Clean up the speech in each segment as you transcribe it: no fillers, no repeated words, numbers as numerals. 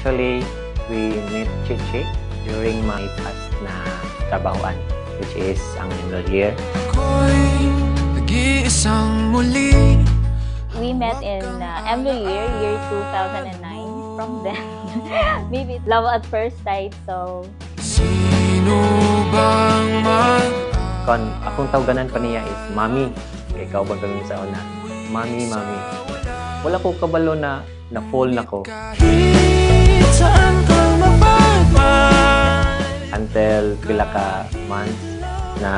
Actually, we met Chichi during my past na trabahoan, which is ang Emerald Year. We met in Emerald year 2009. From then, maybe love at first sight. So, Kon akong tawganan pa niya is Mami. Ikaw ba kami sa una? Mami, Mami. Wala ko kabalo na fall na ko. Until pila ka months na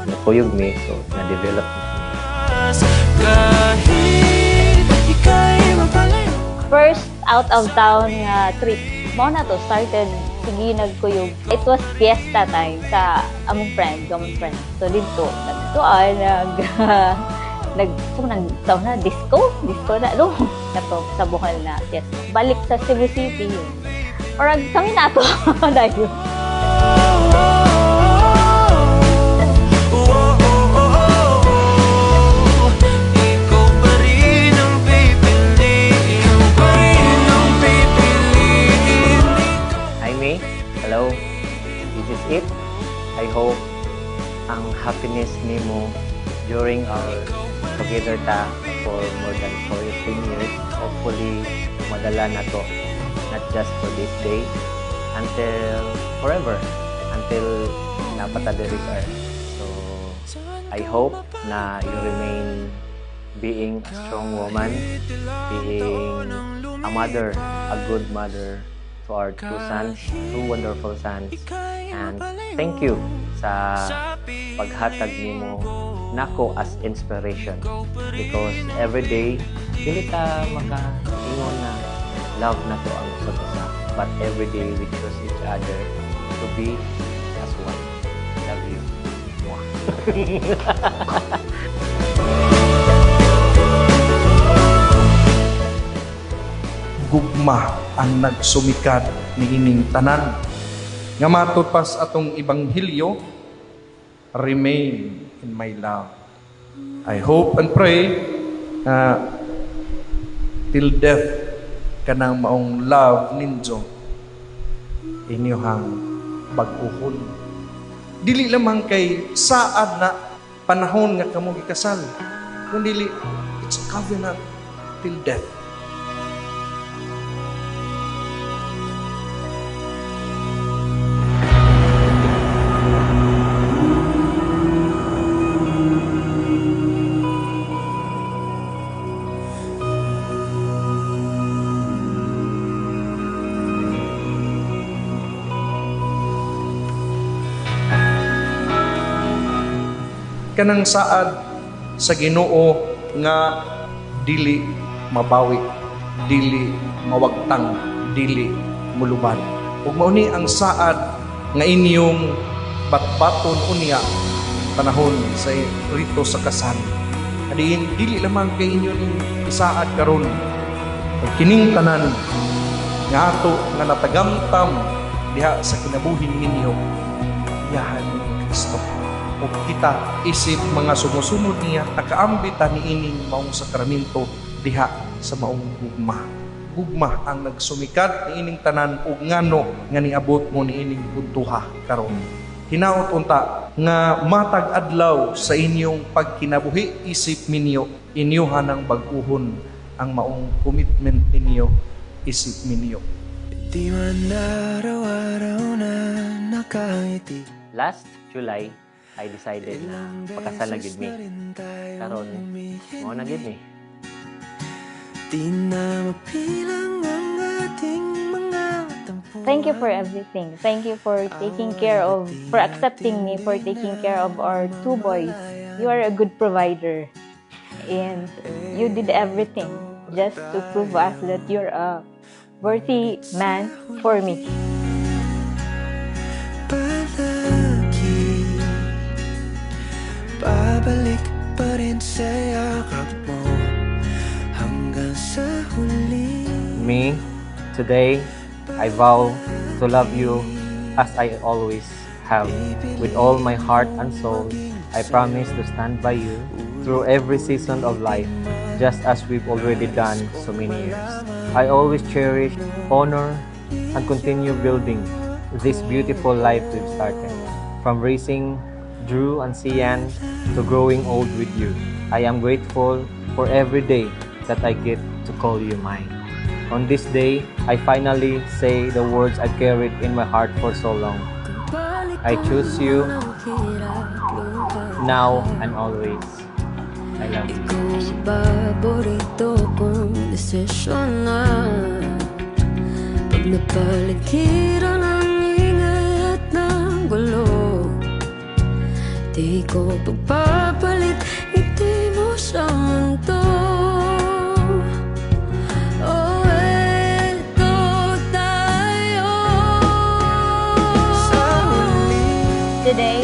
nakuyog mi, so na-develop mi. first out of town trip. Mo na to started sige nagkuyog. It was fiesta time sa among friend. So dito nagtuan nagtaw na disco na no nato sa Bukal na fiesta. Balik sa Cebu City yun. Or kami na to dayo. Hello, this is it. I hope ang happiness nimo during our together ta for more than 14 years. Hopefully, madala na to. Not just for this day, until forever, until napata the retire. So, I hope na you remain being a strong woman, being a mother, a good mother, to our two sons, two wonderful sons. And thank you sa paghatag nimo nako as inspiration, because every day dili ta makaingon na love na to ang usa usa, but every day we choose each other to be as one. Love you. Gugma ang nagsumikat ni ining tanan. Nga matod pas atong ibanghilyo, remain in my love. I hope and pray na till death kanang maong love ninyo inyong bag-uhon. Dili lamang kay saad na panahon nga kamo gikasal, kundi it's a covenant till death. Kanang saad sa Ginoo nga dili mabawi, dili mawagtang, dili muluban. Ug mao ni ang saad nga inyong batbaton unya panahon sa rito sa kasal. Adiin dili lamang kay inyo ning isaad karon. Ug kining tanan nga ato nga natagamtam diha sa kinabuhi ninyo yahan ni Kristo. O kita isip mga sumusunod niya nakaambita ni ining maong sakramento diha sa maong gugma. Gugma ang nagsumikat ni ining tanan ug ngano nga niabot mo ni ining buntuha karon. Hinaot unta nga matag adlaw sa inyong pagkinabuhi isip minyo inyuhan ang bag-uhon ang maong commitment ninyo isip minyo. Di man araw-araw na nakangiti. Last July, I decided na pakasal na gid mi. Karon, mao na gid mi. Di na mapilang ang ating mga tampuan. Thank you for everything. Thank you for taking care of, for accepting me, for taking care of our two boys. You are a good provider. And you did everything just to prove us that you're a worthy man for me. Babalik pa rin sa yakap mo hanggang sa huli. Me, today, I vow to love you as I always have. With all my heart and soul, I promise to stand by you through every season of life, just as we've already done so many years. I always cherish, honor, and continue building this beautiful life we've started. From raising Drew and Sian to growing old with you, I am grateful for every day that I get to call you mine. On this day, I finally say the words I carried in my heart for so long. I choose you now and always. I love you. Ikaw ang paborito kong desisyon na pag napaligiran ang ingay at ng gulo, di ko pagpapalit ngiti mo sa mundo. Oh, eto tayo sa huli. Today,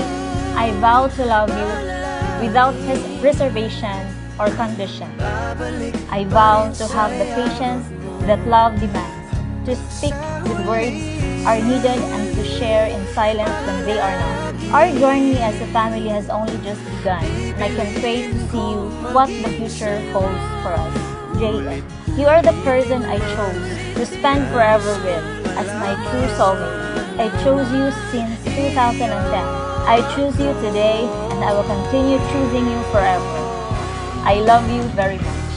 I vow to love you without his reservation or condition. I vow to have the patience that love demands, to speak with words are needed and to share in silence when they are not. Our journey as a family has only just begun, and I can wait to see what the future holds for us. JN, you are the person I chose to spend forever with as my true soulmate. I chose you since 2010. I choose you today, and I will continue choosing you forever. I love you very much.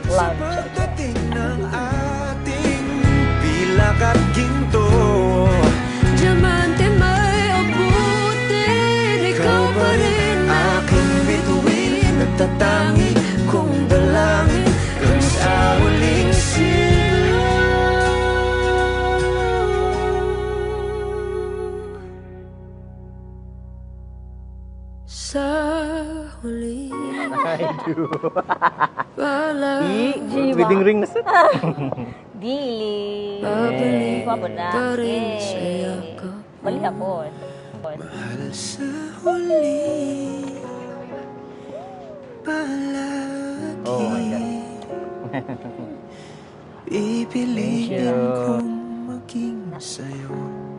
Love, Jojo. Pagdating ng ating pilak at ginto, Diamante may abutin, ikaw pa rin aking bituin, nagtatangi kong dalangin kung sa huling sigaw. sa huli. I do. Palagi Wedding ring na sa. Dili. Babalik Guwapo na. pa rin sa Yay. yakap. Balik ako. Mahal sa huli, palagi Oh my God. pipiliin Thank you. kong maging sa'yo.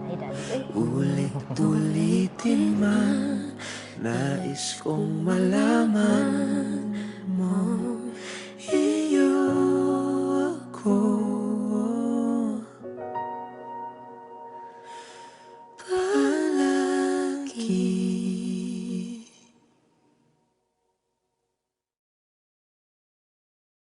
Ay, daddy. Ulit-ulitin man, nais kong malaman mo.